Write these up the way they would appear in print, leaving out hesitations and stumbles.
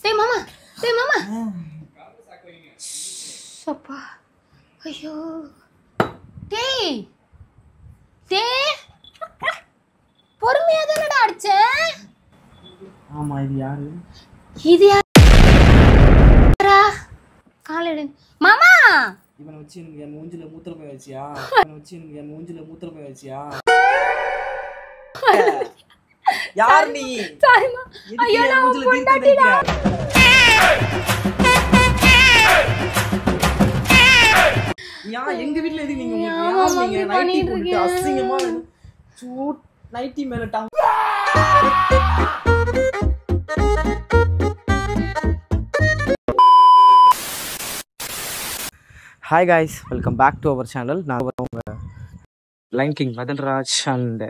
டேய் மாமா, டேய் மாமா. அப்பா. ஐயோ. டேய். டேய். பொறுமையா தானடா அடிச்ச? ஆமா இது யாரு? இது யாரா? காலடி. மாமா. இவனை வச்சு எனக்கு என் மூஞ்சில மூத்திர போய் வச்சியா? யார் நீ? சாரிமா. ஐயோ நான் பொண்டாட்டிடா. எங்க வீட்ல எதுக்கு நீங்க நைட்டி போட்டு அசிங்கமா சூட் நைட்டி மேல டா. Hi guys, welcome back to our channel. நான் உங்கள் லைன் கிங் மதன்ராஜ் அண்ட்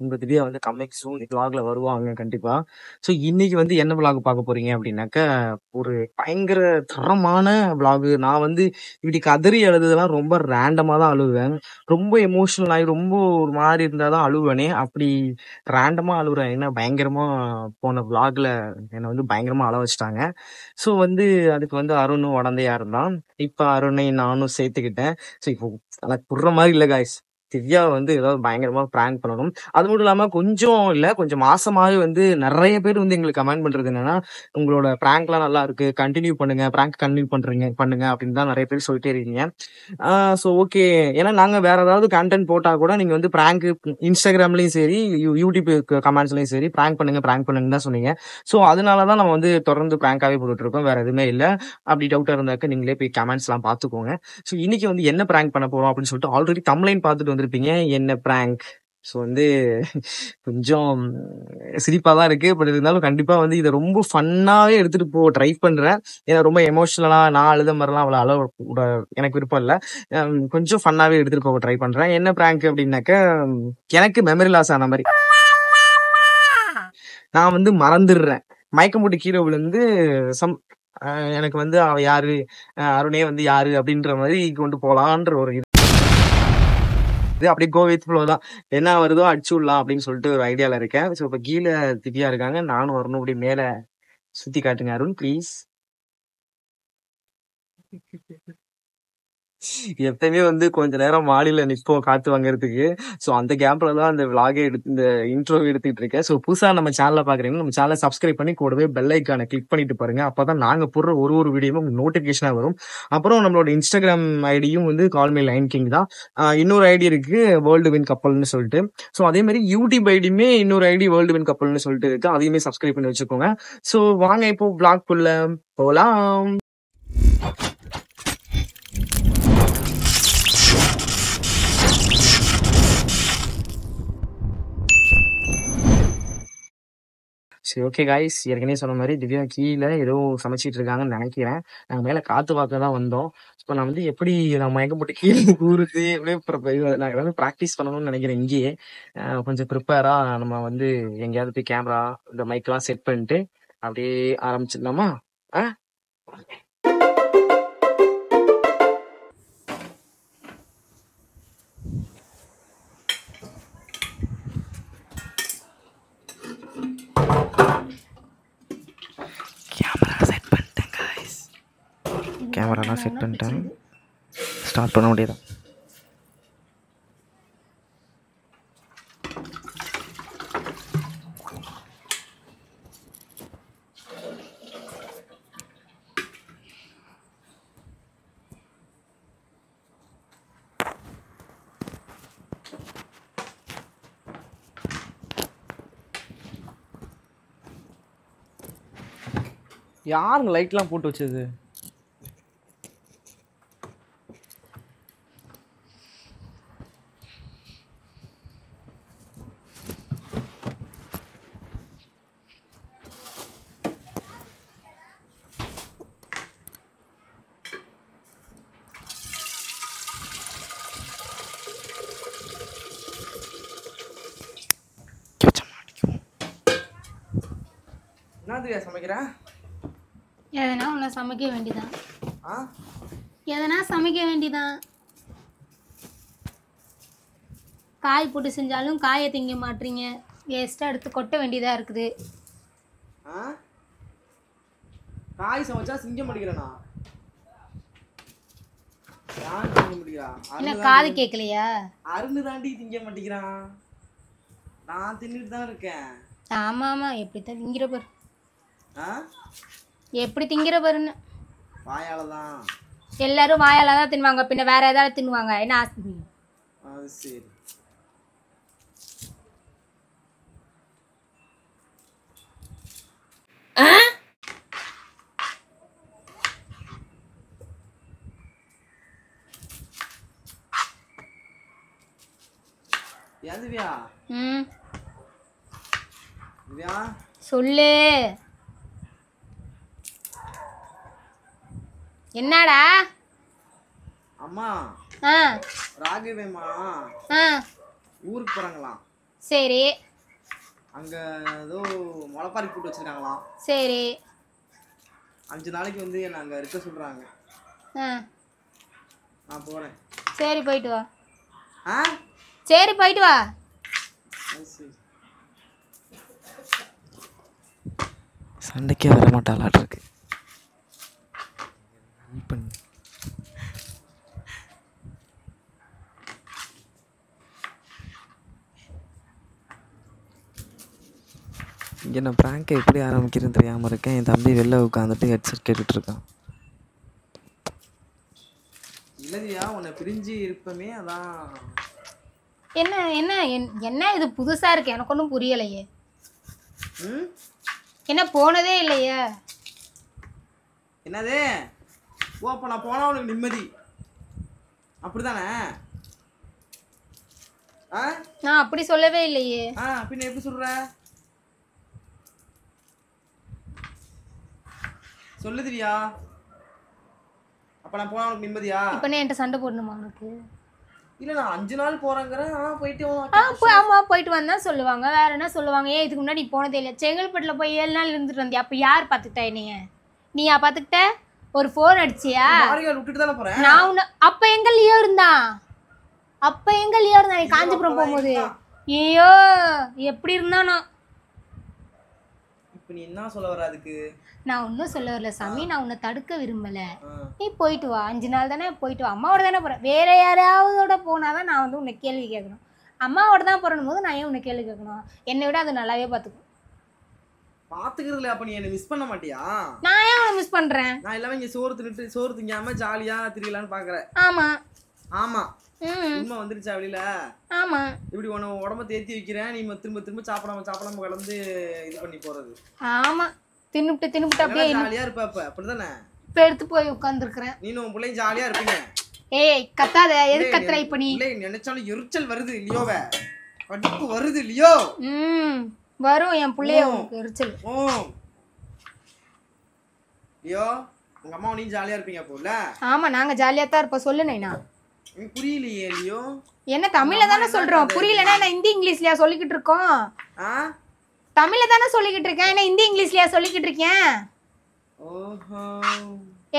உங்கள் திவ்யா வந்து கம்மிங் சூன் விளாக்ல வருவாங்க கண்டிப்பாக. ஸோ இன்னைக்கு வந்து என்ன விளாக் பார்க்க போறீங்க அப்படின்னாக்கா, ஒரு பயங்கர தரமான விளாகு. நான் வந்து இப்படி கதறி எழுதுதெல்லாம் ரொம்ப ரேண்டமாக தான் அழுவேன். ரொம்ப எமோஷனல் ஆகி ரொம்ப ஒரு மாதிரி இருந்தால் தான் அழுவேனே. அப்படி ரேண்டமாக அழுகுறேன். ஏன்னா பயங்கரமாக போன விளாகில் என்னை வந்து பயங்கரமாக அழ வச்சுட்டாங்க. ஸோ வந்து அதுக்கு வந்து அருணும் உடந்தையா இருந்தான். இப்போ அருணை நானும் சேர்த்துக்கிட்டேன். ஸோ இப்போ எனக்கு புடுற மாதிரி இல்லை காய்ஸ், திவ்யா வந்து ஏதாவது பயங்கரமா பிராங்க் பண்ணணும். அது மட்டும் இல்லாம கொஞ்சம் மாசமாவே வந்து நிறைய பேர் வந்து எங்களுக்கு கமெண்ட் பண்றது என்னன்னா, உங்களோட பிராங்க்லாம் நல்லா இருக்கு, கண்டினியூ பண்ணுங்க, பிராங்க் கண்டினியூ பண்ணுங்க அப்படின்னு தான் நிறைய பேர் சொல்லிட்டே இருக்கீங்க. ஸோ ஓகே, ஏன்னா நாங்க வேற ஏதாவது கண்டென்ட் போட்டா கூட நீங்க வந்து பிராங்க் இன்ஸ்டாகிராம்லயும் சரி யூடியூப் கமெண்ட்ஸ்லயும் சரி பிராங்க் பண்ணுங்க தான் சொன்னீங்க. ஸோ அதனாலதான் நம்ம வந்து தொடர்ந்து பிராங்காவே போட்டுட்டு இருக்கோம், வேற எதுவுமே இல்லை. அப்படி டவுட்டா இருந்தாக்க நீங்களே போய் கமெண்ட்ஸ் எல்லாம் பாத்துக்கோங்க. ஸோ இன்னைக்கு வந்து என்ன பிராங்க் பண்ண போறோம் அப்படின்னு சொல்லிட்டு ஆல்ரெடி தம்ப்லைன் பார்த்துட்டு வந்திருப்பீங்க, என்ன பிராங்க். ஸோ வந்து கொஞ்சம் சிரிப்பா தான் இருக்கு, பட் இருந்தாலும் கண்டிப்பா வந்து இதை ரொம்ப ஃபன்னாவே எடுத்துட்டு ட்ரை பண்றேன். ஏன்னா ரொம்ப எமோஷனலா நான் அழுத மாதிரிலாம் அவ்வளோ அழ எனக்கு விருப்பம் இல்லை. கொஞ்சம் ஃபன்னாவே எடுத்துட்டு போக ட்ரை பண்றேன். என்ன பிராங்க் அப்படின்னாக்க, எனக்கு மெமரி லாஸ் ஆன மாதிரி நான் வந்து மறந்துடுறேன். மயக்கம் போட்டு கீழே விழுந்து எனக்கு வந்து அவ யாரு, அருணே வந்து யாரு அப்படின்ற மாதிரி கொண்டு போலான்ற ஒரு இது அப்படியே கோ வித் ஃப்ளோ தான். என்ன வருதோ அடிச்சு விடலாம் அப்படின்னு சொல்லிட்டு ஒரு ஐடியால இருக்கேன். ஸோ இப்போ கீழே திவ்யா இருக்காங்க, நானும் வரணும். அப்படி மேல சுத்தி காட்டுங்க அருண் ப்ளீஸ். எப்பயுமே வந்து கொஞ்ச நேரம் மாடியில நிற்போம் காத்து வாங்குறதுக்கு. ஸோ அந்த கேப்ல தான் அந்த விளாகே இந்த இன்ட்ரோ எடுத்துட்டு இருக்கேன். ஸோ புதுசா நம்ம சேனலை பாக்குறீங்கன்னா நம்ம சேனலை சப்ஸ்கிரைப் பண்ணி கூடவே பெல் ஐக்கானை கிளிக் பண்ணிட்டு பாருங்க. அப்பதான் நாங்க போடுற ஒரு வீடியோவும் நோட்டிபிகேஷனா வரும். அப்புறம் நம்மளோட இன்ஸ்டாகிராம் ஐடியும் வந்து கால்மி லைன் கிங் தான். இன்னொரு ஐடி இருக்கு வேர்ல்டு வின் கப்பல்னு சொல்லிட்டு. ஸோ அதே மாதிரி யூடியூப் ஐடியுமே இன்னொரு ஐடி வேர்ல்டு வின் கப்பல்னு சொல்லிட்டு இருக்கு, அதையுமே சப்ஸ்கிரைப் பண்ணி வச்சுக்கோங்க. ஸோ வாங்க இப்போ விளாக் குள்ள போலாம். சரி ஓகே காய்ஸ், ஏற்கனவே சொன்ன மாதிரி திவ்யா கீழே ஏதோ சமைச்சிட்டு இருக்காங்கன்னு நினைக்கிறேன். நாங்கள் மேலே காற்று பார்க்க தான் வந்தோம். இப்போ நான் வந்து எப்படி நான் மயக்கம் போட்டு கீழே கூறுது எப்படியே நான் ஏதாவது ப்ராக்டிஸ் பண்ணணும்னு நினைக்கிறேன். இங்கேயே கொஞ்சம் ப்ரிப்பேராக நம்ம வந்து எங்கேயாவது போய் கேமரா இந்த மைக்கெல்லாம் செட் பண்ணிட்டு அப்படியே ஆரம்பிச்சிடலாமா? கேமராலாம் செட் பண்ணிட்டேன், ஸ்டார்ட் பண்ண முடியாது. யாருங்க லைட்லாம் போட்டு வச்சது? என்னது சமைக்கிறேன்? எதனா உன்னை சமைக்க வேண்டியதான். எதனா சமைக்க வேண்டியதான். காய் போட்டு செஞ்சாலும் காயை திங்க மாட்டீங்க, வேஸ்ட்டாக எடுத்து கொட்ட வேண்டியதாக இருக்குது. காய் சமைச்சா சிங்கம் அடிக்கிறேனா? யார் திங்க மாட்டேங்கிறா? என்ன காது கேட்கலையா? அருண் தாண்டி திங்க மாட்டேங்கிறான். நான் தின்னுட்டு தான் இருக்கேன். ஆமா ஆமா, எப்படி தான் திங்கிற பாரு. ஆ? எப்படி திங்கிற பாருன்னு. வாயால தான். எல்லாரும் வாயால தான் தின்னுவாங்க, பின்ன வேற ஏதாவது தின்னுவாங்க. என்ன ஆசை? அது சரி. ஏன் திவ்யா? திவ்யா சொல்லு. என்னடா? அம்மா ராகவேமா ஊருக்கு போறாங்களாம். சரி. அங்க ஏதோ முளைப்பாரி போட்டு வச்சிருக்காங்களாம். சரி. 5 நாளைக்கு வந்து என்ன அங்க இருக்க சொல்றாங்க. நான் போறேன். சரி போயிட்டு வா. சரி போயிட்டு வா. சண்டைக்கே வர மாட்டாளாட்டு இருக்கு. இங்கே நான் ப்ராங்கை எப்படி ஆரம்பிக்கிறேன்னு தெரியாமல் இருக்கேன். என் தம்பி வெளில உட்காந்துட்டு ஹெட்செட் கேட்டுட்டு இருக்கான். இல்லையா உன்னை பிரிஞ்சு இருப்பமே அதான். என்ன என்ன என்ன இது புதுசா இருக்கு, எனக்கு ஒன்றும் புரியலையே. என்ன போனதே இல்லையே. என்னது? ஓ அப்போ நான் போனா உனக்கு நிம்மதி அப்படிதானே? நான் அப்படி சொல்லவே இல்லையே. பின்ன எப்படி சொல்ற? சொல்லு திவ்யா. அப்ப நான் போனா உனக்கு நிம்மதியா? இப்ப நீ என்கிட்ட சண்டை போடணுமா உனக்கு? இல்ல நான் 5 நாள் போறேங்கறேன். போயிட்டு ஆமா போயிட்டு வந்தா சொல்லுவாங்க, வேற என்ன சொல்லுவாங்க? ஏன் இதுக்கு முன்னாடி போனதே இல்லை, செங்கல்பட்டுல போய் 7 நாள் இருந்துட்டு வந்தியா? அப்ப யார் பாத்துக்கிட்டா என்னைய? நீயா பாத்துக்கிட்ட? ஒரு போன் அடிச்சியா? விட்டுட்டு தானே போறேன் நான் உன்ன. அப்ப எங்க லியோ இருந்தான்? அப்ப எங்க லியோ இருந்தான்? நீ காஞ்சிபுரம் போகும்போது ஐயோ எப்படி இருந்தானோ. இப்ப நீ என்ன சொல்ல வர? அதுக்கு நான் ஒன்றும் சொல்ல வரல சாமி, நான் உன்னை தடுக்க விரும்பல. நீ போயிட்டு வா, 5 நாள் தானே, போயிட்டு வா. அம்மாவோட தானே போறேன், வேற யாராவதோட போனாதான் நான் வந்து உன்னை கேள்வி கேட்கணும். அம்மாவோட தான் போறணும் போது நான் ஏன் உன்னை கேள்வி கேட்கணும்? என்னை விட அது நல்லாவே பார்த்துக்கும். பாத்துக்கிறதுல அப்ப நீ என்ன மிஸ் பண்ண மாட்டியா? நான் ஏன் உன்னை மிஸ் பண்றேன்? நான் எல்லாமே இங்க சோறு திங்காம ஜாலியா திரியலான்னு பாக்குறேன். ஆமா ஆமா உண்மை வந்துருச்சா வெளியில? ஆமா. இப்படி உன உடம்ப தேத்தி வைக்கிறேன், நீ திரும்ப திரும்ப சாப்பிடாம கலந்து இது பண்ணி போறது. ஆமா தின்னுட்டு அப்படியே ஜாலியா இருப்ப. அப்படிதானே? இப்ப எடுத்து போய் உட்கார்ந்துருக்கிறேன். நீனும் உன் பிள்ளையும் ஜாலியா இருப்பீங்க. ஏய் கத்தாத, எது கத்துற இப்ப நீ? நினைச்சாலும் எரிச்சல் வருது லியோவ, கடுப்பு வருது லியோ. வரும் என் பிள்ளைய உங்களுக்கு எரிச்சல். லியோ உங்க அம்மா நீ ஜாலியா இருப்பீங்க போல. ஆமா நாங்க ஜாலியா தான் இருப்போம். சொல்லு நைனா. புரியலையே லியோ. என்ன தமிழ்ல தானே சொல்றோம், புரியலன்னா என்ன ஹிந்தி இங்கிலீஷ்லயா சொல்லிக்கிட்டு இருக்கோம்? தமிழ்ல தானே சொல்லிக்கிட்டு இருக்கேன், என்ன ஹிந்தி இங்கிலீஷ்லயா சொல்லிக்கிட்டு இருக்கேன்? ஓஹோ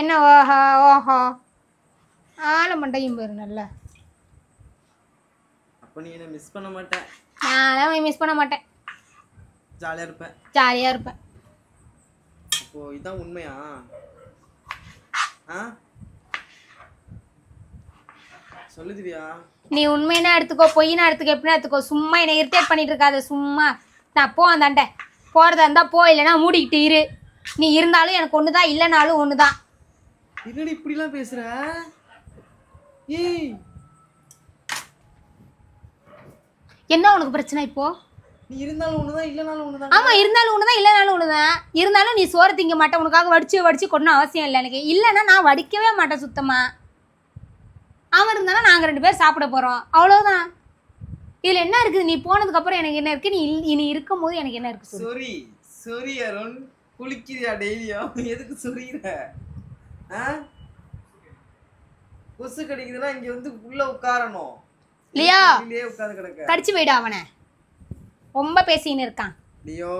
என்ன ஓஹோ ஓஹோ ஆள மண்டையும் பாரு நல்லா. அப்ப நீ என்ன மிஸ் பண்ண மாட்டே? நான் மிஸ் பண்ண மாட்டேன், ஜாலியா இருப்பேன். ஜாலியா இருப்பேன். அப்போ இதான் உண்மையா? சொல்லு திவ்யா. நீ உண்மையா எடுத்துக்கோ, பொய்னா எடுத்துக்கோ, எப்படின்னா எடுத்துக்கோ. சும்மா என்னை இரிட்டேட் பண்ணிட்டு இருக்காத. சும்மா நான் போ அந்தாண்ட போறதா இருந்தா போ, இல்லைன்னா மூடிக்கிட்டு இரு. நீ இருந்தாலும் எனக்கு ஒண்ணுதான், இல்லைனாலும் ஒண்ணுதான். என்னடி இப்படிலாம் பேசுற? ஏய் என்ன உனக்கு பிரச்சனை இப்போ? நீ இருந்தாலும் ஒண்ணுதான், இல்லைனாலும் ஒண்ணுதான். ஆமா இருந்தாலும் ஒண்ணுதான், இல்லைனாலும் ஒண்ணுதான். இருந்தாலும் நீ சோறு திங்க மாட்டேன், உனக்காக வடிச்சு கொண்டு அவசியம் இல்லை எனக்கு. இல்லைன்னா நான் வடிக்கவே மாட்டேன் சுத்தமா. அவன் இருந்தாலும் நாங்க 2 பேர் சாப்பிட போறோம், அவ்வளவுதான். இதுல என்ன இருக்குது? நீ போனதுக்கு அப்புறம் எனக்கு என்ன இருக்கு? நீ இருக்கும் போது எனக்கு என்ன இருக்கு? சொரி அருண், குளிக்கிறியா டெய்லியும்? எதுக்கு சொரியிற? கொசு கடிக்குதுன்னா இங்க வந்து உள்ள உட்காரணும் லியோ. உட்கார்ந்து கிடக்க கடிச்சு போயிடு அவனை, ரொம்ப பேசின்னு இருக்கான். லியோ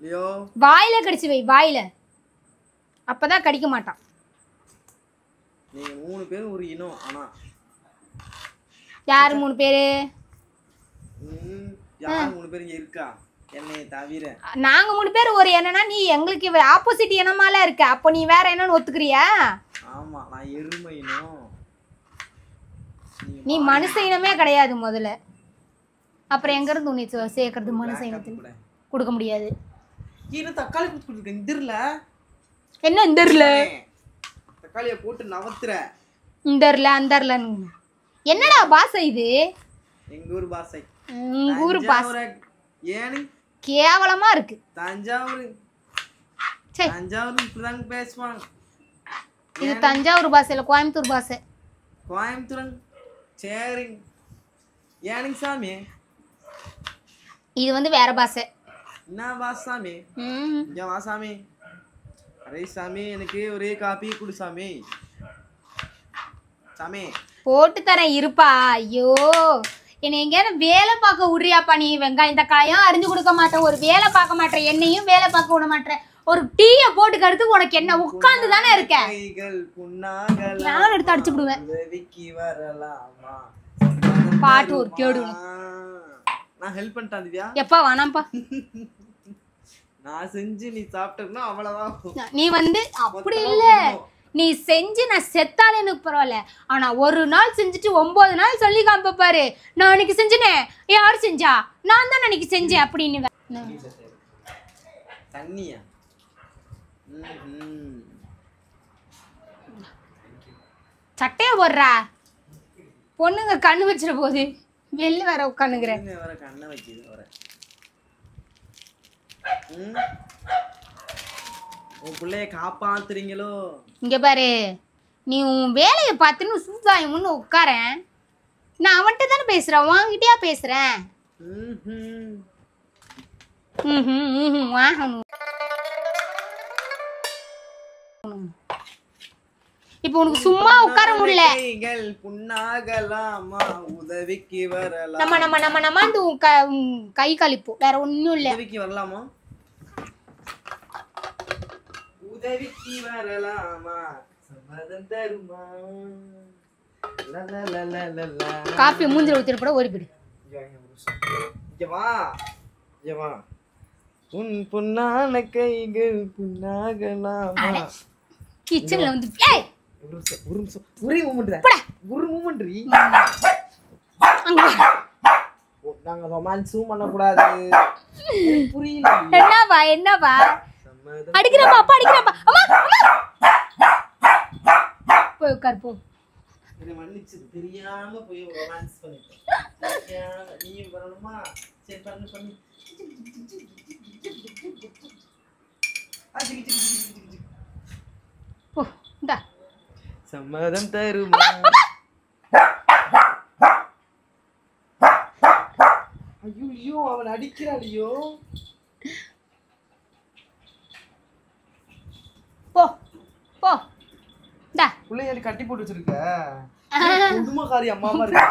லியோ வாயில கடிச்சு வை, வாயில, அப்பதான் கடிக்க மாட்டான். நீங்க 3 பேரும் ஒரு இனம். ஆனா யாரு 3 பேரு? யார் 3 பேர் இங்க இருக்கா? என்னை தவிர நாங்க 3 பேர் ஒரு என்னன்னா நீ எங்களுக்கு ஆப்போசிட் இனமால இருக்க. அப்போ நீ வேற என்னன்னு ஒத்துக்கிறியா? ஆமா நான் எருமை இனம். நீ மனுஷ இனமே கிடையாது முதல்ல. அப்புறம் எங்க இருந்து உன்னை சேர்க்கறது மனுஷ இனத்துக்கு? கொடுக்க முடியாது. கீழே தக்காளி கொடுத்துருக்கேன். இந்திரல என்ன இந்தர்ல தக்காளியை போட்டு நவத்துற. இந்தர்ல அந்தர்ல என்னடா பாசை இது? எங்க ஊர் பாசை. உங்க ஊர் பாசை ஏனு கேவலமா இருக்கு. தஞ்சாவூர் இப்படிதாங்க பேசுவாங்க. இது தஞ்சாவூர் பாசை இல்ல கோயம்புத்தூர் பாசை. கோயம்புத்தூர் சரி. ஏனுங்க சாமி இது வந்து வேற பாசை. என்ன பாச சாமி? இங்க வா சாமி. அரே சாமி எனக்கு ஒரே காப்பி குடு சாமி. சாமி போட்டு தரேன் இருப்பா. ஐயோ என்னை எங்கேயாவது வேலை பார்க்க விடுறியாப்பா நீ? வெங்காயம் தக்காளியும் அரிஞ்சு கொடுக்க மாட்டேன். ஒரு வேலை பார்க்க மாட்டேன். என்னையும் வேலை பார்க்க விட மாட்டேன். ஒரு டீயை போட்டுக்கிறது உனக்கு என்ன? உட்கார்ந்து தானே இருக்க. நானும் எடுத்து அடிச்சு விடுவேன். பாட்டு ஒரு கேடு. நான் ஹெல்ப் பண்ணிட்டேன் திவ்யா. எப்பா வேணாம்ப்பா. நான் செஞ்சு நீ சாப்பிட்டா அவ்வளவுதான். நீ வந்து அப்படி இல்ல. நீ செஞ்சு நான் செத்தாலே எனக்கு பரவாயில்ல. ஆனா ஒரு நாள் செஞ்சுட்டு 9 நாள் சொல்லி காமிப்ப பாரு. நான் அன்னைக்கு செஞ்சனே. யாரு செஞ்சா? நான் தான் அன்னைக்கு செஞ்சேன் அப்படின்னு. தண்ணியா? சட்டையா போடுறா. பொண்ணுங்க கண்ணு வச்சிட போகுது. வெளில வேற உட்காந்துக்கிறேன். கண்ணை வைக்கிது வர. உன் பிள்ளைய காப்பாத்துறீங்களோ? இங்க பாரு, நீ உன் வேலையை பார்த்துன்னு சூதாயம்னு உட்காரேன். நான் அவன்கிட்ட தானே பேசுறேன், வாங்கிட்டியா பேசுறேன். இப்போ உனக்கு சும்மா உட்கார முடியல. உதவிக்கு வரலாம். நம்ம நம்ம நம்ம நம்ம கை கழிப்போம், வேற ஒண்ணும் இல்ல. உதவிக்கு வரலாமா? உதவிக்கு வரலாமா? சம்மதம் தருமா? காபி மூஞ்சில ஊத்திட்டு போட ஓடி போடு. இங்க வா, இங்க வா. உன் பொன்னான கைகள் புண்ணாகலாமா? கிச்சன்ல வந்து ஏய் ஒரு நிமிஷம் ஒரே மூமெண்ட் ஒரு மூமெண்ட் ரீ. நாங்க ரொமான்ஸும் பண்ண கூடாது. புரியல. என்னவா என்னவா அடிக்கிறப்பா? அப்பா அடிக்கிறப்பா. அம்மா போய் உட்கார் போ. என்ன மன்னிச்சு, தெரியாம போய் ரொமான்ஸ் பண்ணிட்டேன். நீயும் வரணுமா? சரி பண்ணு பண்ணு. போ இந்தா. சம்மதம் தருமா? ஐயோ அவன் அடிக்கிறாடியோ. போ போ இந்தா. புள்ளைய கட்டி போட்டு வச்சிருக்க. குடும்பக்காரி அம்மாமா இருக்க.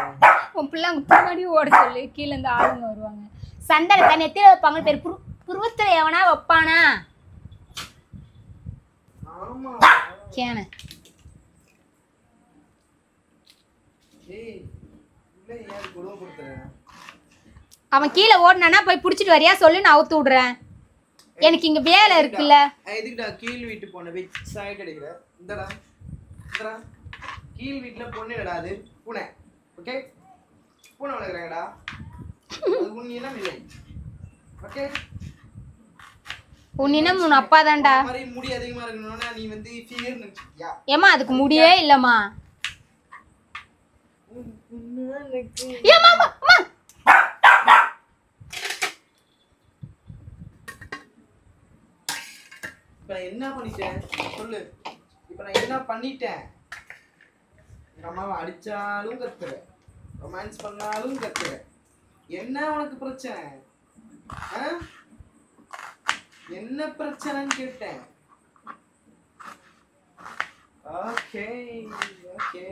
உன் பிள்ளை அங்க பின்னாடி ஓட சொல்லு. கீழே இருந்து ஆளுங்க வருவாங்க. சந்தனத்தை நெத்தியில வைப்பாங்க. பேர் புருவத்துல எவனா வைப்பானா? ஆமா கேன. ஏய் இல்லை யார் குடும்பப்படுத்துற? அவன் கீழே ஓடுனானா போய் புடிச்சிட்டு வரியா சொல்லு, நான் அவுத்து விடுறேன். எனக்கு இங்க வேலை இருக்குல்ல. எதுக்குடா கீழ் வீட்டு போன வெச் சைடு அடிக்கிற? இந்தடா இந்தடா கீழ் வீட்டுல பொண்ணு இடாது பூனை. ஓகே பூனை வளர்க்குறாங்கடா. அது உண்மையெல்லாம் இல்லை. ஓகே உன் இனம் உன் அப்பா தான்டா. மாதிரி முடி அதிகமா இருக்கணும்னா நீ வந்து ஃபிகர் நினைச்சியா? ஏமா அதுக்கு முடியே இல்லம்மா. ஏமா அம்மா இப்ப நான் என்ன பண்ணிட்டேன் சொல்லு. இப்ப நான் என்ன பண்ணிட்டேன்? எங்க அம்மாவை அடிச்சாலும் கத்துற, ரொமான்ஸ் பண்ணாலும் கத்துற. என்ன உனக்கு பிரச்சனை? என்ன பிரச்சனைன்னு கேட்டேன். Okay okay.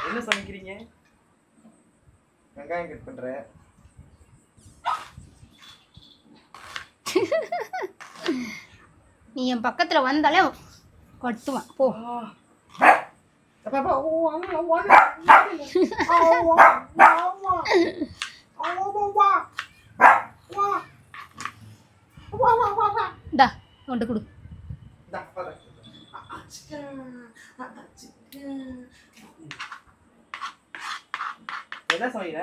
என்ன சமைக்கிறீங்க? வெங்காயம் கட் பண்ற. நீ என் பக்கத்துல வந்தாலே கட்டுவான். போ. டா கொண்டு கொடு. என்ன சமைக்கிற?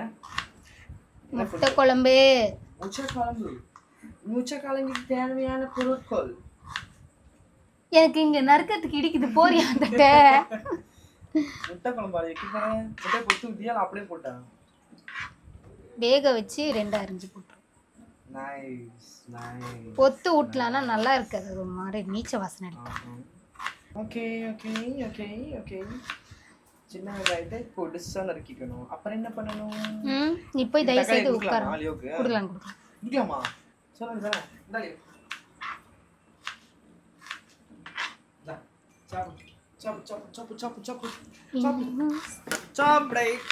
முட்டை குழம்பு. முட்டை குழம்புக்கு தேவையான பொருட்கள் எனக்கு இங்க நறுக்கிறதுக்கு இடிக்குது, போறியா அந்த முட்டை குழம்பு முட்டை பொத்து ஊத்தியா அப்படியே போட்டேன். வேக வச்சு 2 அரிஞ்சு போட்டுரும். பொத்து ஊட்டலான்னா நல்லா இருக்காது, ஒரு மாதிரி நீச்ச வாசனை அடிக்கும். Okay okay okay okay. சின்ன வெங்காயத்தை பொடிசா நறுக்கிக்கணும். அப்புறம் என்ன பண்ணணும்? நீ போய் தயவு செய்து உட்காரு. கொடுக்கலாம் கொடுக்கலாமா? சொல்லுங்க சார். இந்தாலே சாப் சாப் சாப் சாப் சாப் சாப் சாப் சாப் ரைட்.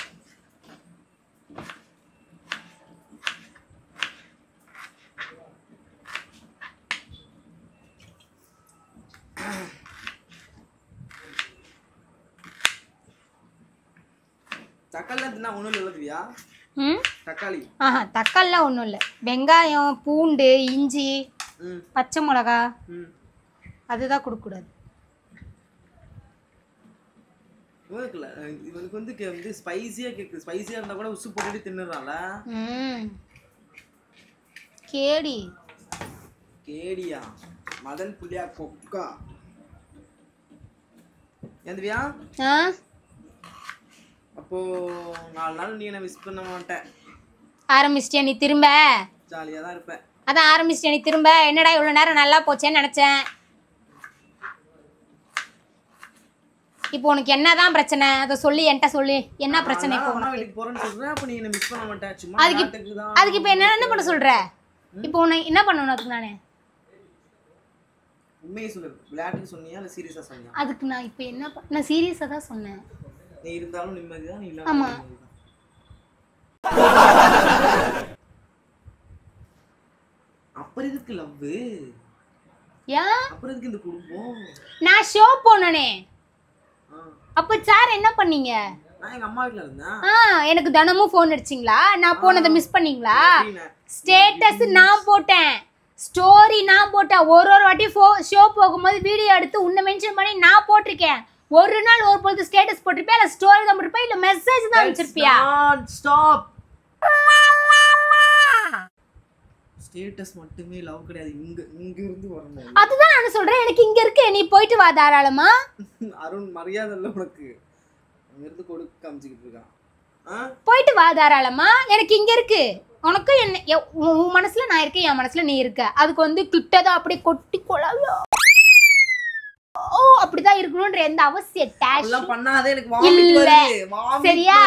தக்காளிலாம் ஒன்றும் இல்லை திவ்யா. தக்காளி தக்காளிலாம் ஒன்றும் இல்லை. வெங்காயம், பூண்டு, இஞ்சி, பச்சை மிளகா அதுதான் கொடுக்கக்கூடாது. இவனுக்கு வந்து ஸ்பைசியா கேக்குது. ஸ்பைசியா இருந்தா கூட உப்பு போட்டுட்டு தின்னுறான்ல. கேடி கேடியா மதன் புள்ளியா கொக்கா. ஏந்தியா அப்போ 4 நாள் நீ என்ன மிஸ் பண்ண மாட்டேன். ஆரம்பிச்சிட்டியா நீ திரும்ப? ஜாலியா தான் இருப்பேன். அதான் ஆரம்பிச்சிட்டியா நீ திரும்ப? என்னடா இவ்வளவு நேரம் நல்லா போச்சேன்னு நினைச்சேன். இப்போ உனக்கு என்னதான் பிரச்சனை அதை சொல்லி என்கிட்ட சொல்லி. என்ன பிரச்சனை? இப்போ அதுக்கு இப்போ என்ன பண்ண சொல்ற? இப்போ உன்னை என்ன பண்ணணும்? அதுக்கு அதுக்கு நான் இப்போ என்ன நான் சீரியஸா தான் சொன்னேன். நீ இருந்தாலும் நிம்மதிதான், நீ இல்ல. ஆமா. அப்புறம் எதுக்கு லவ்? ஏன் அப்புறம் எதுக்கு இந்த குடும்பம்? நான் ஷோ போனனே. அப்ப சார் என்ன பண்ணீங்க? நான் எங்க அம்மா வீட்ல இருந்தேன். எனக்கு தினமும் ஃபோன் அடிச்சிங்களா? நான் போனதை மிஸ் பண்ணீங்களா? ஸ்டேட்டஸ் நான் போட்டேன், ஸ்டோரி நான் போட்டேன். ஒரு வாட்டி ஷோ போகும்போது வீடியோ எடுத்து உன்னை மென்ஷன் பண்ணி நான் போட்டிருக்கேன். ஒரு நாள் ஒரு பொழுது ஸ்டேட்டஸ் போட்டிருப்பியா, இல்ல ஸ்டோரி தான் போட்டிருப்பியா, இல்ல மெசேஜ் தான் அனுப்பிச்சிருப்பியா? ஸ்டாப். ஸ்டேட்டஸ் மட்டுமே லவ் கிடையாது. இங்க இருந்து வரணும். அதுதான் நான் சொல்றேன். எனக்கு இங்க இருக்கு, நீ போயிட்டு வா தாராளமா. அருண் மரியாதை இல்ல உனக்கு. அங்க இருந்து கொடுக்க காமிச்சிட்டு இருக்கான். போயிட்டு வா தாராளமா. எனக்கு இங்க இருக்கு. உனக்கு என்ன உன் மனசுல நான் இருக்கேன், என் மனசுல நீ இருக்க. அதுக்கு வந்து கிட்டதான் அப்படியே கொட்டி கொள்ளவோ அப்படிதான் இருக்கணும்ன்ற எந்த அவசியம் பண்ணாதே. எனக்கு இல்ல சரியா?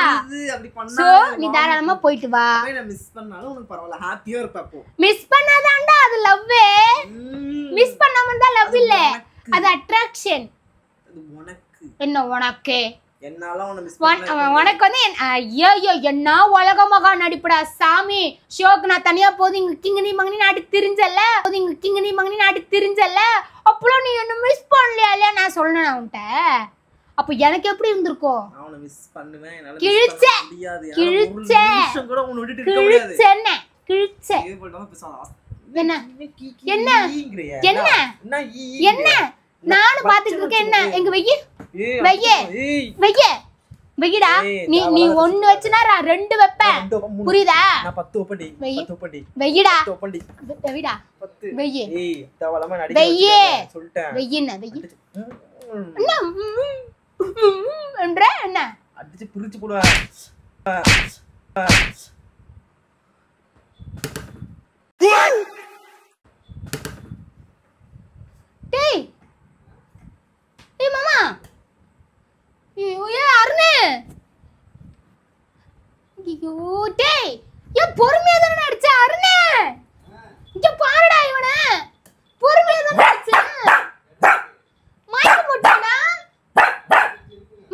அப்படி சோ நீ தாராளமா போயிட்டு வா. மிஸ் பண்ணாலும் உனக்கு பரவாயில்ல, ஹாப்பியா இருப்ப. மிஸ் பண்ணாதான்டா அது லவ். மிஸ் பண்ணாம இருந்தா லவ் இல்ல, அது அட்ராக்ஷன். அது உனக்கு. என்ன உனக்கு? என்னால உன்னை மிஸ் பண்ண உனக்கு வந்து ஐயோ என்ன உலக மகா நடிப்புடா சாமி. ஷோக்கு நான் தனியா போது இங்க கிங்கனி மங்கனி நாடி திரிஞ்சல்ல, இங்க கிங்கனி மங்கனி நாடி திரிஞ்சல்ல. அப்பலாம் நீ என்ன மிஸ் பண்ணலையா? இல்லையா நான் சொன்னேன் உன்கிட்ட. அப்ப எனக்கு எப்படி இருந்திருக்கும்? நான் உன்னை மிஸ் பண்ணுவேன். என்னால கிழிச்ச முடியாது. கிழிச்ச நிமிஷம் கூட உன்னை விட்டுட்டு இருக்க முடியாது. கிழிச்சனே கிழிச்ச. என்ன என்ன என்ன என்ன நானும் பாத்துட்டு இருக்கேன். என்ன எங்க வெய்ய வெய்ய வெய்ய வெய்யடா. நீ ஒன்னு வச்சுனா நான் 2 வைப்பேன். புரியுதா? நான் 10 ஒப்படி 10 ஒப்படி வெய்யடா. 10 ஒப்படி வெய்யடா 10 வெய்ய. ஏய் தவளமா நடி வெய்ய சொல்லிட்டேன். வெய்யனா வெய்ய என்ன என்ற என்ன அடிச்சு புரிச்சு போடுவா. டேய் ஏய் மாமா. ஏய் அருணே. ஐயோ டேய் ஏன் பொறுமையா தான அடிச்ச அருணே? இங்க பாருடா இவனை. பொறுமையா தான அடிச்ச. மயக்கம் போட்டானா?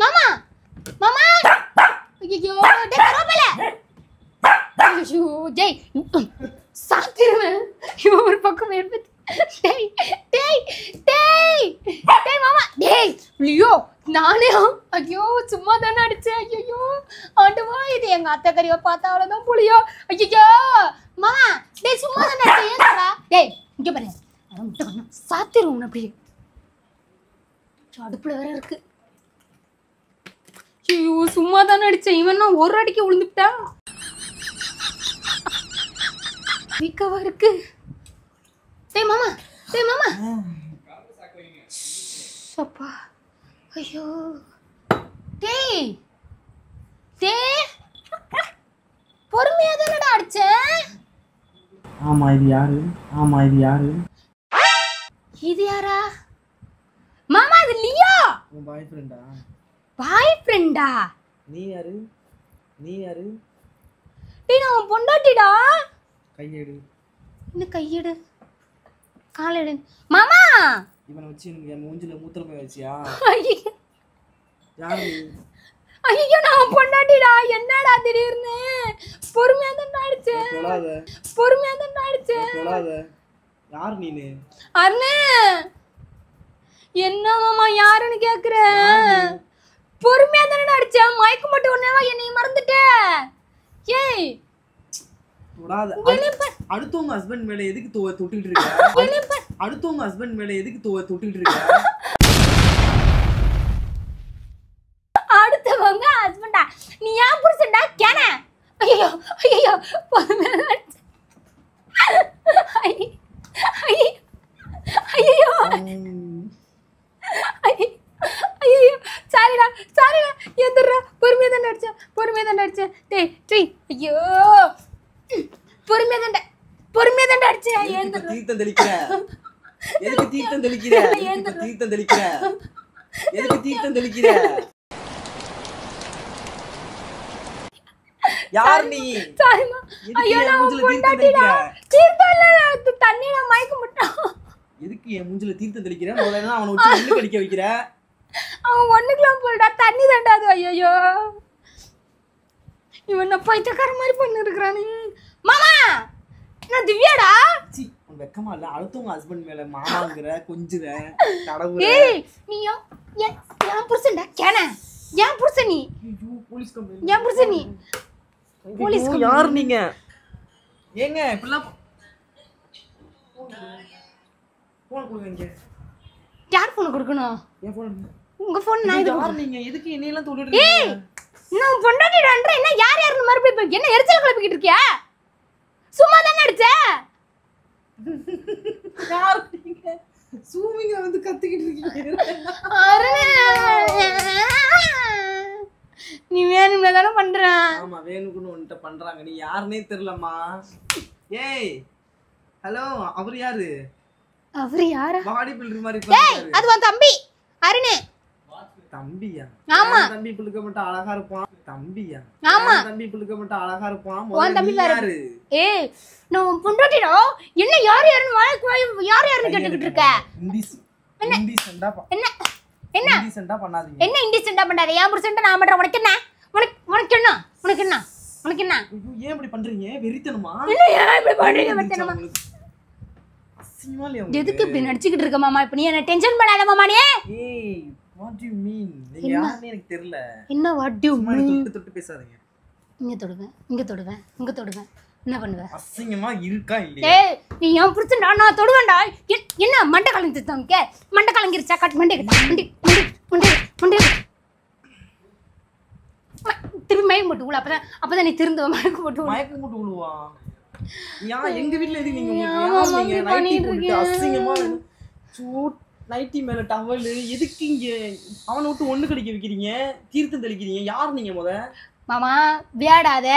மாமா மாமா. ஐயோ டேய் கரோபல. ஐயோ டேய் சாத்திருவேன். ஒரு பக்கம் எடுத்து டேய் டேய் டேய் டேய் மாமா டேய் லியோ நானே. ஐயோ சும்மா தானே அடிச்சேன். ஐயோ ஆண்டவா இது எங்க அத்தை கறியை பார்த்தா அவ்வளோதான் புளியோ. ஐயோ மாமா டேய் சும்மா தானே அடிச்சேன். ஏன்டா டேய் இங்கே பாருங்க அதை முட்டை கொஞ்சம் சாத்திடுவோம் அப்படியே அடுப்பில் வேற இருக்கு. ஐயோ சும்மா தானே அடிச்சேன், இவன் நான் ஒரு அடிக்கு விழுந்துட்டா. வீக்கவா இருக்கு. டேய் மாமா, டேய் மாமா. அப்பா ஐயோ டேய் டேய் பொறுமையா தானடா அடிச்சேன். ஆமா இது யாரு? ஆமா இது யாரு? இது யாரா மாமா? அது லியோ. உன் பாய் ஃப்ரெண்டா? பாய் ஃப்ரெண்டா? நீ யாரு? நீ யாரு? டேய் நான் உன் பொண்டாட்டிடா. கையெடு. இந்த கையெடு காலெடு. மாமா இவனை வச்சு எனக்கு என் மூஞ்சில மூத்திரம் போய் வச்சியா? ஐயோ யாரு? ஐயோ நான் உன் பொண்டாட்டிடா. என்னடா திடீர்னு? பொறுமையா தான் அடிச்சேன். சொல்லாத. பொறுமையா தான் அடிச்சேன். சொல்லாத. யார் நீனு? அண்ணே என்ன மாமா யாருன்னு கேக்குற? பொறுமையா தானே அடிச்சேன். மயக்க மட்டும் ஒன்னேவா என்னை மறந்துட்ட. ஏய் தொடாத. அடுத்தவங்க ஹஸ்பண்ட் மேல எதுக்கு தொட்டிட்டு இருக்க? அடுத்தவங்க ஹஸ்பண்ட் மேல எதுக்கு தொட்டிட்டு இருக்க? அடுத்தவங்க ஹஸ்பண்டா? நீ ஏன் புருஷன்டா கேன? ஐயோ ஐயோ பொறுமையா அடிச்சேன். ஐயோ ஐயோ சாரிடா சாரிடா. எந்திரா. பொறுமையா தான் அடிச்சேன். பொறுமையா தான் அடிச்சேன். டேய் டேய் ஐயோ பொறுமையா தான் அடிச்சேன். எந்திரா. தீர்த்தம் தெளிக்கிற. எதுக்கு தீர்த்தம் தெளிக்கிற? தீர்த்தம் தெளிக்கிற. எதுக்கு தீர்த்தம் தெளிக்கிற? யார் நீ? சாரிமா. ஐயோ நான் பொண்டாட்டிடா. தீர்த்தம் இல்ல தண்ணில மயக்க முட்டான். எதுக்கு என் மூஞ்சில தீர்த்தம் தெளிக்கிற? முதல்ல அவனை வச்சு ஒண்ணு கடிக்க வைக்கிற. அவன் ஒண்ணுக்குலாம் போடா தண்ணி தண்டாது. ஐயோ இவன் நான் பைத்தியக்கார மாதிரி பண்ணி இருக்கிறானு. மாமா நான் திவ்யாடா. சி உன் வெக்கமா இல்ல? அடுத்தவங்க ஹஸ்பண்ட் மேல மாமாங்கற கொஞ்சுற கடவுளே. ஏய் நீ ஏன் புருஷன்டா கேன? ஏன் புருஷன் நீ? ஐயோ போலீஸ் கம்ப்ளைன்ட். ஏன் புருஷன் நீ? போலீஸ் யார் நீங்க? ஏங்க இப்பலாம் போன் கொடுங்க. யார் போன் கொடுக்கணும்? என் போன். உங்க போன் நான் இது. யார் நீங்க? எதுக்கு என்னைய எல்லாம் தொட்டிட்டு இருக்கீங்க? ஏய் நான் பொண்டாட்டிடான்ற என்ன யார் யாருன்னு மறுபடியும் என்ன எரிச்சல் கிளப்பிக்கிட்டு இருக்கியா? சும்மா தானே அடிச்ச. யார் நீங்க? சூமிங்க வந்து கத்திக்கிட்டு இருக்கீங்க. நீ வேணும்ல தானே பண்ற. ஆமா வேணும்னு ஒன்ட்ட பண்றாங்க. நீ யாருனே தெரியலம்மா. ஏய் ஹலோ அவர் யாரு? அவர் யாரா? பாடி பில்டர் மாதிரி டேய் இருக்காரு. அது உன் தம்பி அருண். தம்பியா? ஆமா. தம்பி புளுக்க மட்டும் அழகா இருப்பான். தம்பியா? ஆமா. தம்பி புளுக்க மட்டும் அழகா இருப்பான். உன் தம்பி யாரு? ஏய் நான் பொண்டாட்டிடா. என்ன யார் யாருன்னு யார் யாருன்னு கேட்டுக்கிட்டு இருக்க? இண்டிசென்டா என்ன என்ன இண்டிசென்டா பண்ணாதீங்க. என்ன இண்டிசென்டா பண்ணாத. ஏன் புருஷன்ட்ட நான் பண்றேன். உனக்கு என்ன? உனக்கு என்ன? உனக்கு என்ன? உனக்கு என்ன? ஐயோ ஏன் இப்படி பண்றீங்க? வெறித்தனமா? என்ன ஏன் இப்படி பண்றீங்க? வெறித்தனமா? சினிமால எதுக்கு இப்படி நடிச்சிட்டு இருக்க மாமா? இப்ப நீ என்ன டென்ஷன் பண்ணாத மாமா நீ. ஏய் வாட் யூ மீன்? நீங்க யாருன்னு எனக்கு தெரியல. என்ன வாட் யூ மீன்? தொட்டு தொட்டு பேசாதீங்க. இங்க தொடுவேன் இங்க தொடுவேன் இங்க தொடுவேன். என்ன பண்ணுவ? அசிங்கமா இருக்கா இல்லையா? ஏய் நீ ஏன் புடிச்சடா நான் தொடுவேன்டா. என்ன மண்டை கலங்கிருச்சு உனக்கு? மண்டை கலங்கிருச்சா? கட் மண்டை மண்டை மண்டை மண்டை திரும்பி மயக்கம் போட்டு விழு. அப்பதான் நீ திருந்துவ. மயக்கம் போட்டு விழு. மயக்கம் போட்டு விழுவா? எங்க வீட்ல எதுக்கு நீங்க நீங்க நைட்டி போட்டு அசிங்கமா நைட்டி மேல டவல் எதுக்கு இங்க அவனை விட்டு ஒண்ணு கடிக்க வைக்கிறீங்க? தீர்த்தம் தெளிக்கிறீங்க. யார் நீங்க முத? மாமா விளையாடாத.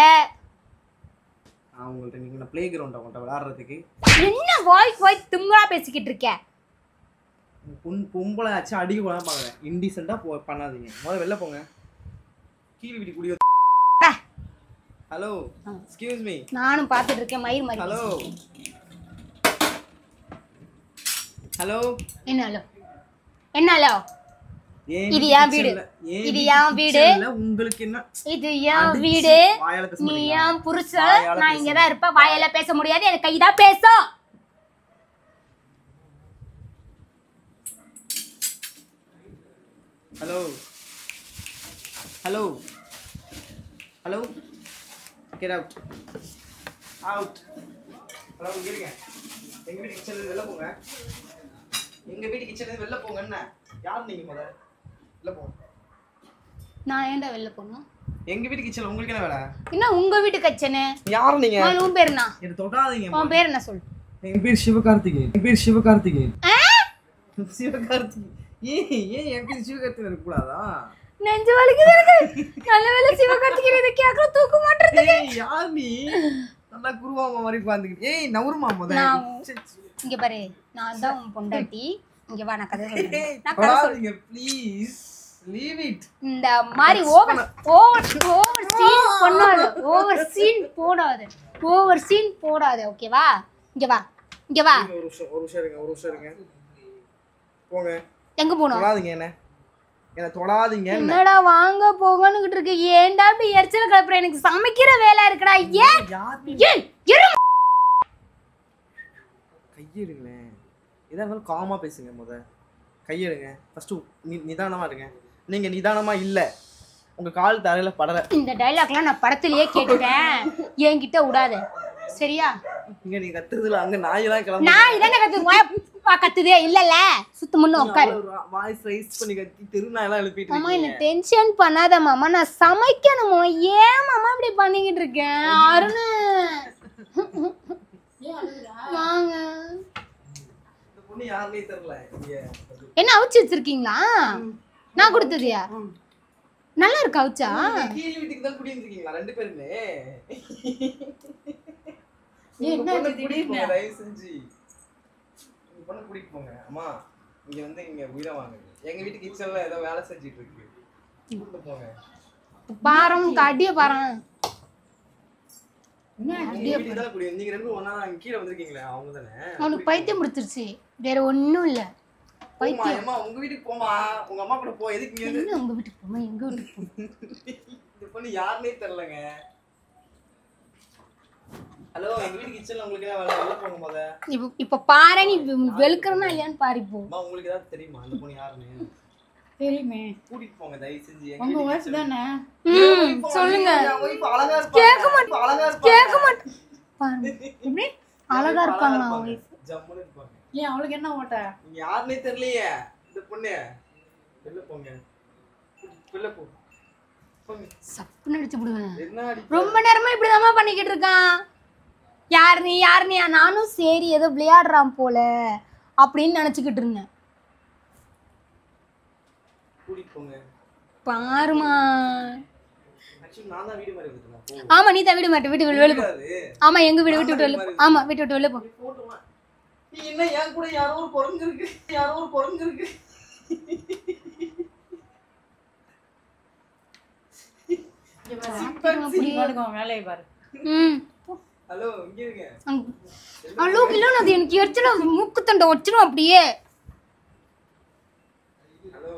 அவங்கள்ட்ட நீங்க பிளே கிரவுண்ட் அவங்கள்ட்ட விளையாடுறதுக்கு என்ன வாய் திமிரா பேசிக்கிட்டு இருக்க? பொம்பளை ஆச்சு அடிக்க கூட பாக்குறேன். இன்டிசென்டா பண்ணாதீங்க. முதல்ல வெளில போங்க. கீழ் வீட்டு குடி. Hello excuse me. நானும் பாத்துட்டு இருக்கேன் மயிர் மாதிரி. ஹலோ ஹலோ என்ன ஹலோ? என்ன ஹலோ? இது என் வீடு. இது என் வீடு. உங்களுக்கு என்ன? இது என் வீடு. நீ என் புருஷன். நான் இங்கதான் இருப்பேன். வாயால பேச முடியாது. எனக்கு கைதான் பேசும். Hello hello hello get out out. Hello இங்க இருங்க. எங்க வீட்டு கிச்சன்ல வெளில போங்க. எங்க வீட்டு கிச்சன்ல வெளில போங்க. என்ன யார் நீங்க முத வெளில போங்க. நான் ஏன்டா வெளில போகணும்? எங்க வீட்டு கிச்சன்ல உங்களுக்கு என்ன வேலை? என்ன உங்க வீட்டு கச்சனே? யார் நீங்க? உன் பேர் என்ன? என்ன தொடாதீங்க. உன் பேர் என்ன சொல்லு? எங்க பேர் சிவகார்த்திகேயன். என் பேர் சிவகார்த்திகேயன். சிவகார்த்திகேயன். ஏன் என் பேர் சிவகார்த்திகேயன் இருக்க கூடாதா? நெஞ்சு வலிக்குது எனக்கு. நல்ல வேளை சிவகார்த்திகேயன் இத கேக்குற தூக்க மாட்டறது. யார் நீ? நல்லா குருவாமா மாதிரி பாந்துக்கிட்டு. நவருமா முத. இங்க பாரு, நான் தான் உன் பொண்டாட்டி. இங்க வா, நான் கதை சொல்றேன். நான் கதை தொடாதீங்க சொல்றேன் ப்ளீஸ். Leave it. இந்த மாதிரி ஓவர் சீன் பண்ணாத. ஓவர் சீன் போடாத. ஓகேவா? இங்க வா. ஒரு நிமிஷம் இருங்க. போங்க. எங்க போணும்? தொடாதீங்க என்ன தொடாதீங்க. என்னடா வாங்க போகணுகிட்டு இருக்கு. ஏன்டா இப்படி எரிச்சல கலப்புற? எனக்கு சமைக்கிற வேலை இருக்குடா. ஏன் கையெடுங்களேன். எதா இருந்தாலும் காமா பேசுங்க. முத கையெடுங்க. ஃபர்ஸ்ட் நிதானமா இருங்க. நீங்க நிதானமா இல்ல. உங்க கால் தரையில படல. இந்த டைலாக்லாம் நான் படத்திலேயே கேட்டுட்டேன். என்கிட்ட விடாத சரியா? இங்க நீ கத்துறதுல அங்க நாயெல்லாம் கிளம்பு. நான் இதானே கத்துதே இல்லல்ல. சுத்த முன்ன உட்காரு. வாய்ஸ் ரைஸ் பண்ணி கத்தி தெருநாயெல்லாம் எழுப்பிட்டு மாமா என்ன டென்ஷன் பண்ணாத மாமா. நான் சமைக்கணுமா? ஏன் மாமா இப்படி பண்ணிக்கிட்டு இருக்கேன்? அருண் வாங்க. இந்த பொண்ணு யாருனே தெரியல. என்ன அவிச்சு வச்சிருக்கீங்களா? நான் கொடுத்ததியா? நல்லா இருக்கு அவிச்சா? கீழ் வீட்டுக்கு தான் குடி இருக்கீங்களா ரெண்டு பேருமே? என்ன திடீர்னு தயவு செஞ்சு உங்க பொண்ணு கூட்டிட்டு போங்க. அம்மா இங்க வந்து இங்க உயிரை வாங்குங்க. எங்க வீட்டு கிச்சன்ல ஏதோ வேலை செஞ்சிட்டு இருக்கு. கூட்டிட்டு போங்க. பாரம் கடிய பாரம். நீங்க ரெண்டு ஒண்ணா கீழே வந்திருக்கீங்களே அவங்க தானே? அவனுக்கு பைத்தியம் பிடிச்சிருச்சு. வேற ஒண்ணும் இல்ல. பைத்தியம். அம்மா உங்க வீட்டுக்கு போமா. உங்க அம்மா கூட போ. எதுக்கு நீங்க என்ன உங்க வீட்டுக்கு போமா? எங்க வீட்டுக்கு போ. இந்த பொண்ணு யாருனே தெரியலங்க. ஹலோ எங்க வீட்டு கிச்சன்ல உங்களுக்கு என்ன வேலை? வெளில போங்க முத. இப்ப பாரு நீ வெல்கறனா இல்லையான்னு பாரு இப்போ. அம்மா உங்களுக்கு ஏதாவது தெரியுமா அந்த பொண்ணு யாருன்னு? தெரியுமே. கூட்டிட்டு போங்க தயவு செஞ்சு. உங்க வாய்ஸ் தானே? சொல்லுங்க. அழகா இருப்பா. கேட்க மாட்டேன். பாருங்க எப்படி அழகா இருப்பாங்க அவங்க. ஜம்முன்னு இருப்பாங்க. ஏன் அவளுக்கு என்ன ஓட்ட? நீங்க யாருனே தெரியலையே இந்த பொண்ணு. வெளில போங்க. வெளில போ. போங்க. சப்புன்னு அடிச்சு விடுவேன். என்ன அடி? ரொம்ப நேரமா இப்படிதாம்மா பண்ணிக்கிட்டு இருக்கான். யார் நீ? நானும் சரி ஏதோ விளையாடுறான் போல அப்படின்னு நினைச்சுக்கிட்டு இருந்தேன். கூட்டிட்டு போங்க. பாருமா. ஆக்சுவலி நான் தான் வீடு மாதிரி இருக்கேன். ஆமா நீ தான் வீடு மாட்ட. வீட்டுக்கு வெளில போ. ஆமா எங்க வீடு விட்டு வெளில போ. ஆமா வீட்டு விட்டு வெளில போ. நீ என்ன என் கூட யாரோ ஒரு குரங்கு இருக்கு. வேலையை பாரு. ஹலோ இங்க இருங்க. ஹலோ இல்ல அது எனக்கு எரிச்சல மூக்கு தண்டை வச்சிரும் அப்படியே. ஹலோ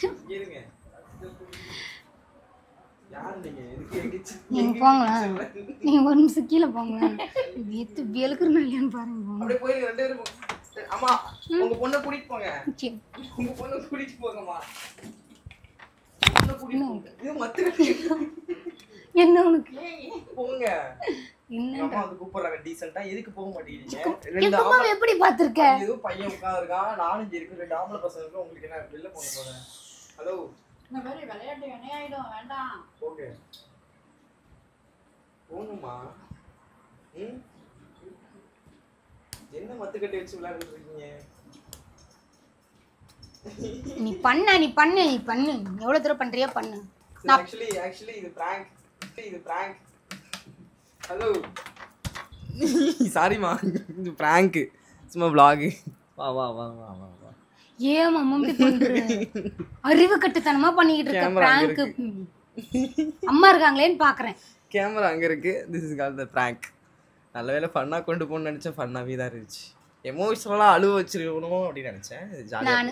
இங்க இருங்க. யார் நீங்க? எதுக்கு நீங்க போங்களேன். நீங்க ஒரு நிமிஷம் கீழே போங்களேன். எத்து வெளுக்குறனா இல்லையான்னு பாருங்க. அப்படியே போய் ரெண்டு பேரும் அம்மா உங்க பொண்ணை கூட்டிட்டு போங்க. சரி. உங்க பொண்ணை கூட்டிட்டு போங்கம்மா. இது மத்த என்ன உனக்கு? போங்க. என்ன அம்மா வந்து கூப்பிடுறாங்க டீசன்ட்டா. எதுக்கு போக மாட்டீங்க? எங்க அம்மா எப்படி பாத்துர்க்க? ஏதோ பையன் உட்கார்ந்திருக்கான். நானும் இங்க இருக்கு. ரெண்டு ஆம்பளை பசங்க இருக்கு. உங்களுக்கு என்ன வெளில போங்க போறேன். ஹலோ இந்த மாதிரி விளையாட்டு வினையாயிடும். வேண்டாம். ஓகே போணுமா? என்ன மத்து கட்டி வச்சு விளையாடிட்டு இருக்கீங்க? நீ பண்ணு. எவ்வளவு தூரம் பண்றியா பண்ணு. ஆக்சுவலி இது பிராங்க். ஹலோ சாரிமா இது பிராங்க். சும்மா vlog. வா. ஏன் மாமா இப்படி பண்ற? அறிவு கட்டுத்தனமா பண்ணிக்கிட்டு இருக்க. பிராங்க். அம்மா இருக்காங்களேன்னு பாக்குறேன். கேமரா அங்க இருக்கு. This is called the prank. நல்ல வேளை ஃபன்னா கொண்டு போன்னு நினைச்சேன். ஃபன்னாவே தான் இருந்துச்சு. எமோஷனலா அழுவ வச்சிருக்கணும் அப்படின்னு நினைச்சேன். ஜாலியா நான்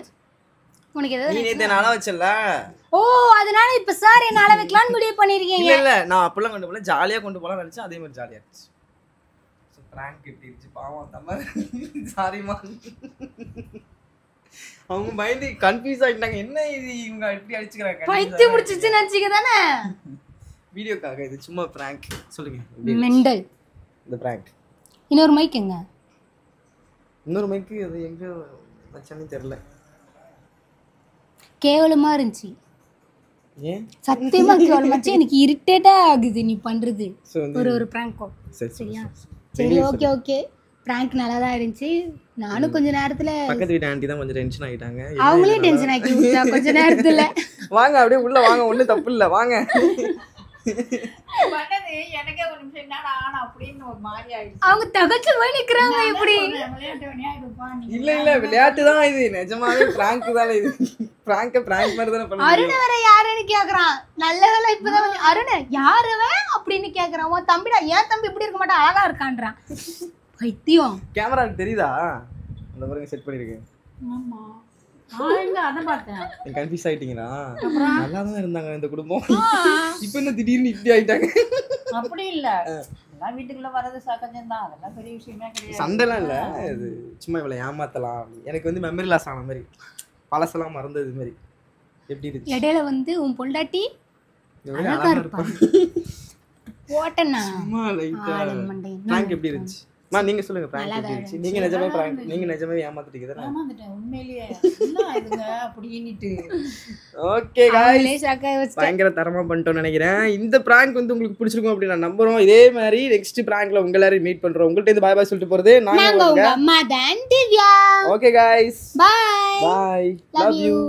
உனக்கு ஏதாவது நீ நேத்து நாளா வச்சல. ஓ அதனால இப்ப சார் என்ன அள வைக்கலாம்னு முடிவு பண்ணிருக்கீங்க. இல்ல நான் அப்பலாம் கொண்டு போல ஜாலியா கொண்டு போலாம் நினைச்சேன். அதே மாதிரி ஜாலியா இருந்துச்சு. சோ பிராங்க் இப்படி இருந்துச்சு. பாவம் தம்ம. சாரிமா. அவங்க மைண்ட் கன்ஃபியூஸ் ஆயிட்டாங்க. என்ன இது இவங்க இப்படி அடிச்சுக்கறாங்க? பைத்தியம் முடிச்சிச்சு நினைச்சீங்க தானே? வீடியோக்காக இது சும்மா பிராங்க். சொல்லுங்க. மெண்டல். இந்த பிராங்க். இன்னொரு மைக் எங்க? இன்னொரு மைக்கு அது எங்க வச்சானே தெரியல. கேவலமா இருந்துச்சு, ஏன் சத்தியமா கேவலமாச்சு. எனக்கு இரிட்டேட்டா ஆகுது நீ பண்றது ஸோ வந்து ஒரு ப்ராங்கோ. சரி சரியா? சரி, ஓகே ஓகே, ப்ராங்க் நல்லா தான் இருந்துச்சு. நானும் கொஞ்ச நேரத்துல பக்கத்து வீட்டு ஆண்டி தான் கொஞ்சம் டென்ஷன் ஆகிட்டாங்க. அவங்களே டென்ஷன் ஆக்கி விட்டா கொஞ்ச நேரத்துல. வாங்க அப்படியே உள்ள வாங்க, ஒன்றும் தப்பு இல்லை, வாங்க. பண்ணது எனக்கே ஒரு நிமிஷம் என்னடா ஆனா அப்படின்னு ஒரு மாதிரி ஆயிடுச்சு. அவங்க தகச்சு போய் நிக்கிறாங்க இப்படி. விளையாட்டு விளையா இருப்பா நீ. இல்ல விளையாட்டு தான் இது, நிஜமாவே பிராங்க் தானே இது. பிராங்க் மாதிரி தானே பண்ணுங்க. அருண் வேற யாருன்னு கேக்குறான். நல்ல வேலை இப்பதான் வந்து அருண் யாருவன் அப்படின்னு கேக்குறான். உன் தம்பிடா, ஏன் தம்பி இப்படி இருக்க மாட்டான், அழகா இருக்கான்றான். பைத்தியம். கேமராக்கு தெரியுதா? அந்த பாருங்க செட் பண்ணிருக்கு. ஆமா நான் எங்க அதை பார்த்தேன். கன்ஃபியூஸ் ஆயிட்டீங்களா? நல்லா தான் இருந்தாங்க இந்த குடும்பம், இப்போ என்ன திடீர்னு இப்படி ஆயிட்டாங்க? அப்படி இல்ல, எல்லாம் வீட்டுக்குள்ள வர்றது சகஜம் தான், அதெல்லாம் பெரிய விஷயமே கிடையாது. சண்டைலாம் இல்லை, இது சும்மா இவ்வளோ ஏமாத்தலாம். எனக்கு வந்து மெமரி லாஸ் ஆன மாதிரி, பழசெல்லாம் மறந்தது மாதிரி. எப்படி இருந்துச்சு? இடையில வந்து உன் பொண்டாட்டி எவ்வளவு அழகா அழகா இருப்பான். இருப்பான். போட்டனா சும்மா லைட்டா. ஆளன் மண்டையன். பிராங்க் எப்படி இருந்துச்சு? நீங்க சொல்லுங்க, பிராங்க் எப்படி இருந்துச்சு? நீங்க நிஜமா பிராங்க், நீங்க நிஜமாவே ஏமாத்திட்டீங்க தானே? ஏமாந்துட்டேன் உண்மையிலேயே. என்ன ஆயிடுங்க அப்படின்னுட்டு. ஓகே गाइस, அவங்களே ஷாக்கா வச்சு பயங்கர தரமா பண்ணிட்டோம்னு நினைக்கிறேன். இந்த பிராங்க் வந்து உங்களுக்கு பிடிச்சிருக்கும் அப்படி நான் நம்புறோம். இதே மாதிரி நெக்ஸ்ட் பிராங்க்ல உங்க எல்லாரையும் மீட் பண்றோம். உங்கள்ட்ட இருந்து பாய் பாய் சொல்லிட்டு போறது நாங்க நாங்க. உங்க அம்மா தான் Divya. Okay guys, bye, bye, love love you. You.